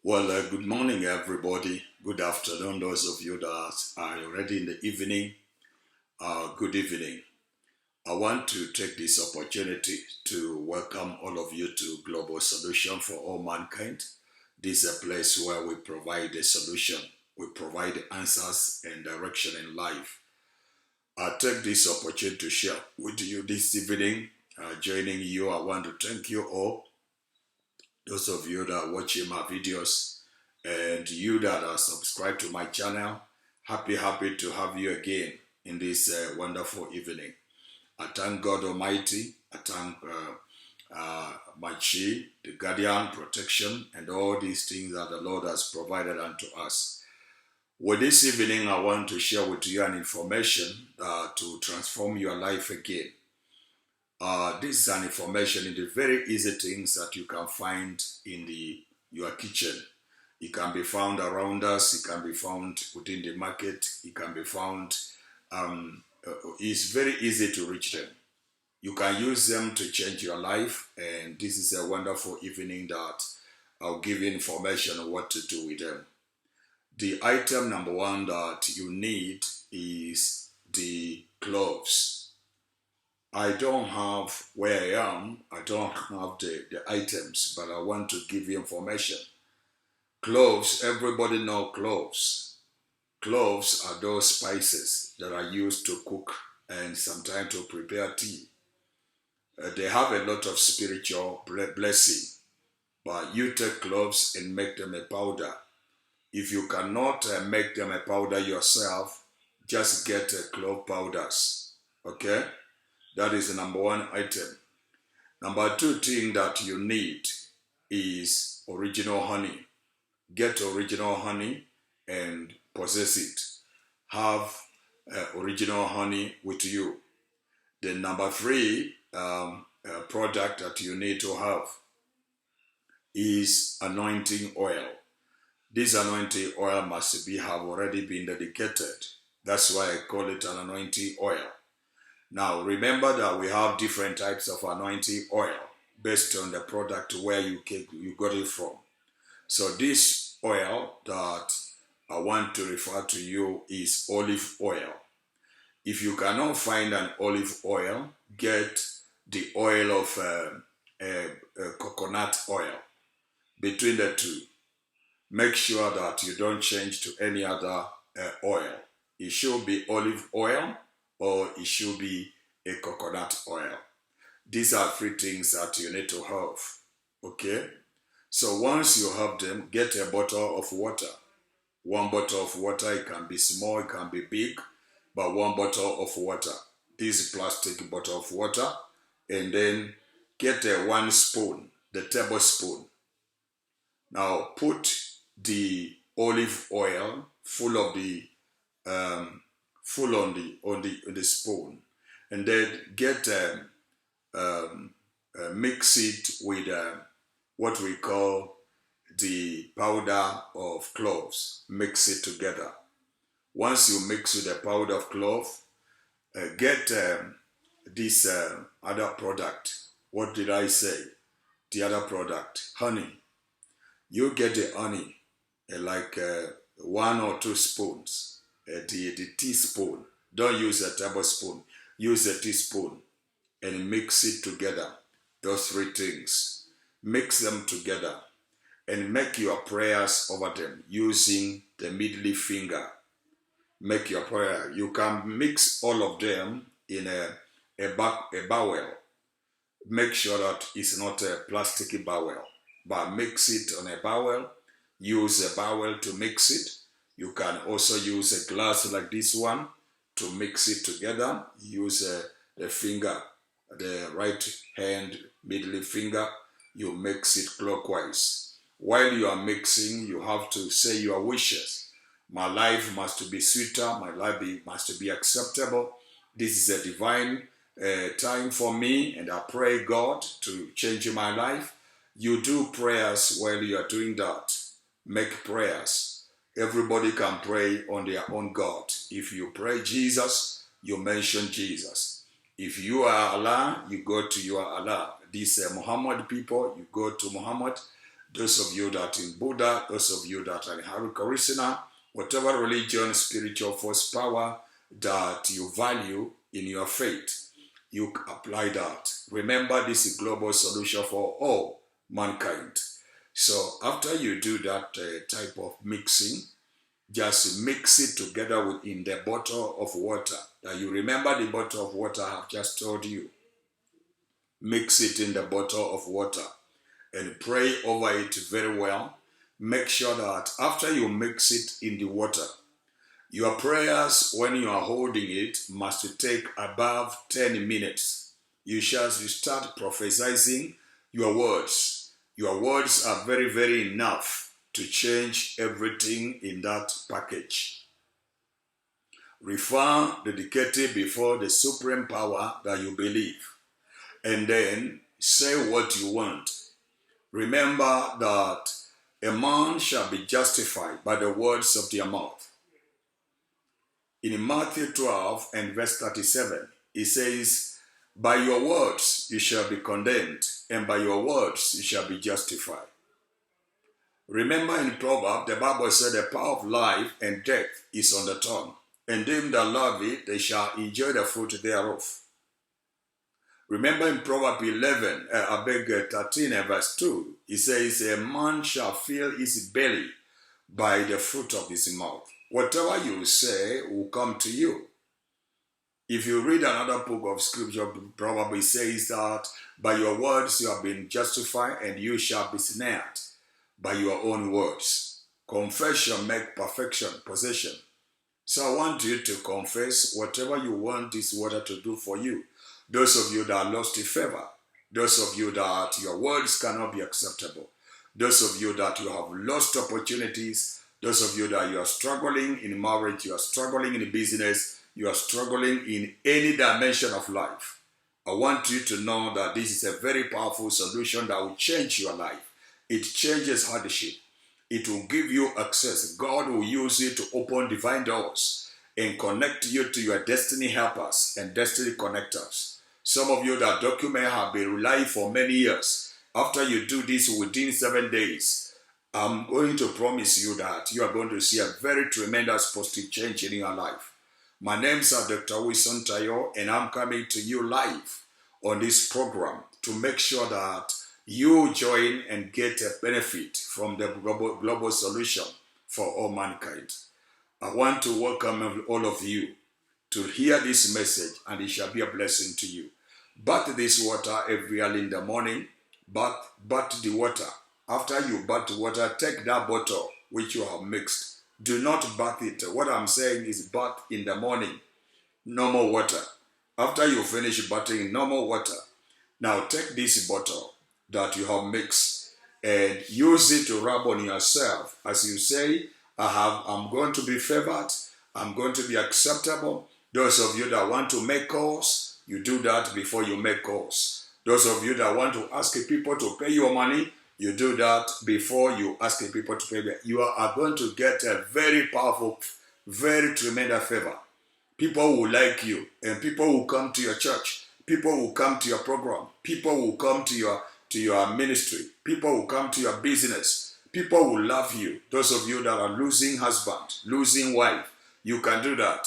Good morning, everybody. Good afternoon, those of you that are already in the evening. Good evening. I want to take this opportunity to welcome all of you to Global Solution for All Mankind. This is a place where we provide a solution. We provide answers and direction in life. I take this opportunity to share with you this evening. Joining you, I want to thank you all. Those of you that are watching my videos and you that are subscribed to my channel, happy to have you again in this wonderful evening. I thank God Almighty. I thank my Chi, the guardian, protection, and all these things that the Lord has provided unto us. Well, this evening I want to share with you an information to transform your life again. This is an information in the very easy things that you can find in your kitchen. It can be found around us. It can be found within the market. It can be found. It's very easy to reach them. You can use them to change your life. And this is a wonderful evening that I'll give you information on what to do with them. The item number one that you need is the cloves. I don't have where I am, I don't have the items, but I want to give you information. Cloves, everybody knows cloves. Cloves are those spices that are used to cook and sometimes to prepare tea. They have a lot of spiritual blessing, but you take cloves and make them a powder. If you cannot make them a powder yourself, just get clove powders, okay? That is the number one item. Number two thing that you need is original honey. Get original honey and possess it. Have original honey with you. The number three product that you need to have is anointing oil. This anointing oil must have already been dedicated. That's why I call it an anointing oil. Now, remember that we have different types of anointing oil based on the product where you got it from. So this oil that I want to refer to you is olive oil. If you cannot find an olive oil, get the oil of coconut oil. Between the two, make sure that you don't change to any other oil. It should be olive oil or it should be a coconut oil. These are three things that you need to have, okay? So once you have them, get a bottle of water. One bottle of water, it can be small, it can be big, but one bottle of water. This plastic bottle of water, and then get one spoon, the tablespoon. Now put the olive oil full of the on the spoon, and then get mix it with what we call the powder of cloves. Mix it together. Once you mix with the powder of clove, get this other product. What did I say? The other product, honey. You get the honey, like 1 or 2 spoons. The teaspoon. Don't use a tablespoon. Use a teaspoon and mix it together. Those three things. Mix them together and make your prayers over them using the middle finger. Make your prayer. You can mix all of them in a bowl. Make sure that it's not a plastic bowl, but mix it on a bowl. Use a bowl to mix it. You can also use a glass like this one to mix it together. Use the finger, the right hand, middle finger. You mix it clockwise. While you are mixing, you have to say your wishes. My life must be sweeter. My life must be acceptable. This is a divine time for me, and I pray God to change my life. You do prayers while you are doing that. Make prayers. Everybody can pray on their own God. If you pray Jesus, you mention Jesus. If you are Allah, you go to your Allah. These Muhammad people, you go to Muhammad. those of you that are in Buddha, those of you that are in Hare Krishna, whatever religion, spiritual force, power that you value in your faith, you apply that. Remember, this is a global solution for all mankind. So after you do that type of mixing, just mix it together within the bottle of water. Now you remember the bottle of water I have just told you. Mix it in the bottle of water and pray over it very well. Make sure that after you mix it in the water, your prayers when you are holding it must take above 10 minutes. You shall start prophesying your words. Your words are very, very enough to change everything in that package. Refer dedicated before the supreme power that you believe. And then say what you want. Remember that a man shall be justified by the words of their mouth. In Matthew 12 and verse 37, it says, by your words you shall be condemned, and by your words you shall be justified. Remember in Proverbs, the Bible said the power of life and death is on the tongue, and them that love it, they shall enjoy the fruit thereof. Remember in Proverbs 13 and verse 2, it says, a man shall fill his belly by the fruit of his mouth. Whatever you say will come to you. If you read another book of scripture, probably says that by your words you have been justified and you shall be snared by your own words. Confession makes perfection, possession. So I want you to confess whatever you want this water to do for you. Those of you that are lost in favor, those of you that your words cannot be acceptable, those of you that you have lost opportunities, those of you that you are struggling in marriage, you are struggling in business, you are struggling in any dimension of life. I want you to know that this is a very powerful solution that will change your life. It changes hardship. It will give you access. God will use it to open divine doors and connect you to your destiny helpers and destiny connectors. Some of you that document have been relying for many years. After you do this within 7 days, I'm going to promise you that you are going to see a very tremendous positive change in your life. My name is Dr. Wilson Tayo, and I'm coming to you live on this program to make sure that you join and get a benefit from the global solution for all mankind. I want to welcome all of you to hear this message, and it shall be a blessing to you. Bath this water every early in the morning. Bath the water. After you bath the water, take that bottle which you have mixed. Do not bath it. What I'm saying is bath in the morning. Normal water. After you finish bathing, normal water. Now take this bottle that you have mixed and use it to rub on yourself. As you say, I'm going to be favored. I'm going to be acceptable. Those of you that want to make calls, you do that before you make calls. Those of you that want to ask people to pay your money, you do that before you ask people to pay. You are going to get a very powerful, very tremendous favor. People will like you, and people will come to your church. People will come to your program. People will come to your ministry. People will come to your business. People will love you. Those of you that are losing husband, losing wife, you can do that.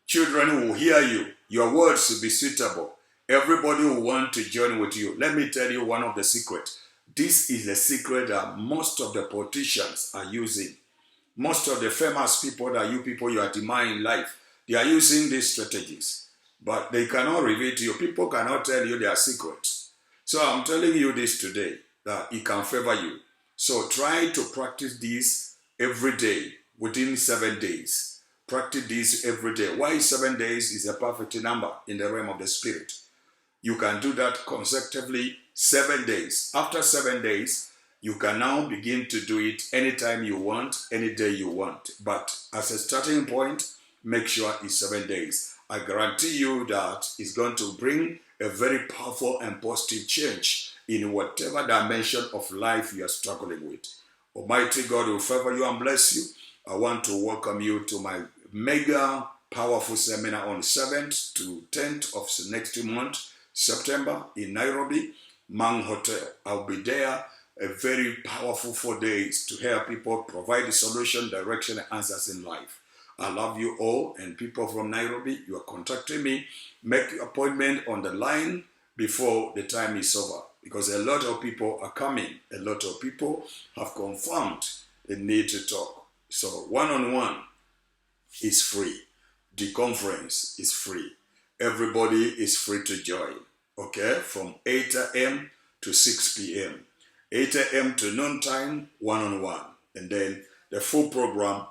Children will hear you. Your words will be suitable. Everybody will want to join with you. Let me tell you one of the secrets. This is the secret that most of the politicians are using. Most of the famous people that you are admiring in life, they are using these strategies. But they cannot reveal to you. People cannot tell you their secrets. So I'm telling you this today, that it can favor you. So try to practice this every day within 7 days. Practice this every day. Why 7 days is a perfect number in the realm of the spirit. You can do that consecutively 7 days. After 7 days, you can now begin to do it anytime you want, any day you want. But as a starting point, make sure it's 7 days. I guarantee you that it's going to bring a very powerful and positive change in whatever dimension of life you are struggling with. Almighty God will favor you and bless you. I want to welcome you to my mega powerful seminar on 7th to 10th of next month, September, in Nairobi, Mang Hotel. I'll be there a very powerful 4 days to help people provide the solution, direction, and answers in life. I love you all, and people from Nairobi, you are contacting me. Make your appointment on the line before the time is over, because a lot of people are coming. A lot of people have confirmed they need to talk. So one-on-one is free. The conference is free. Everybody is free to join, okay? From 8 a.m. to 6 p.m. 8 a.m. to noontime, one-on-one. And then the full program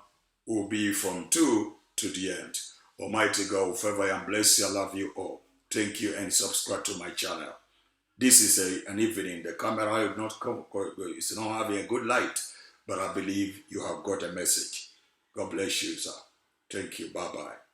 will be from 2 to the end. Almighty God will favor you and bless you. I love you all. Thank you, and subscribe to my channel. This is an evening. The camera is not having a good light, but I believe you have got a message. God bless you, sir. Thank you. Bye-bye.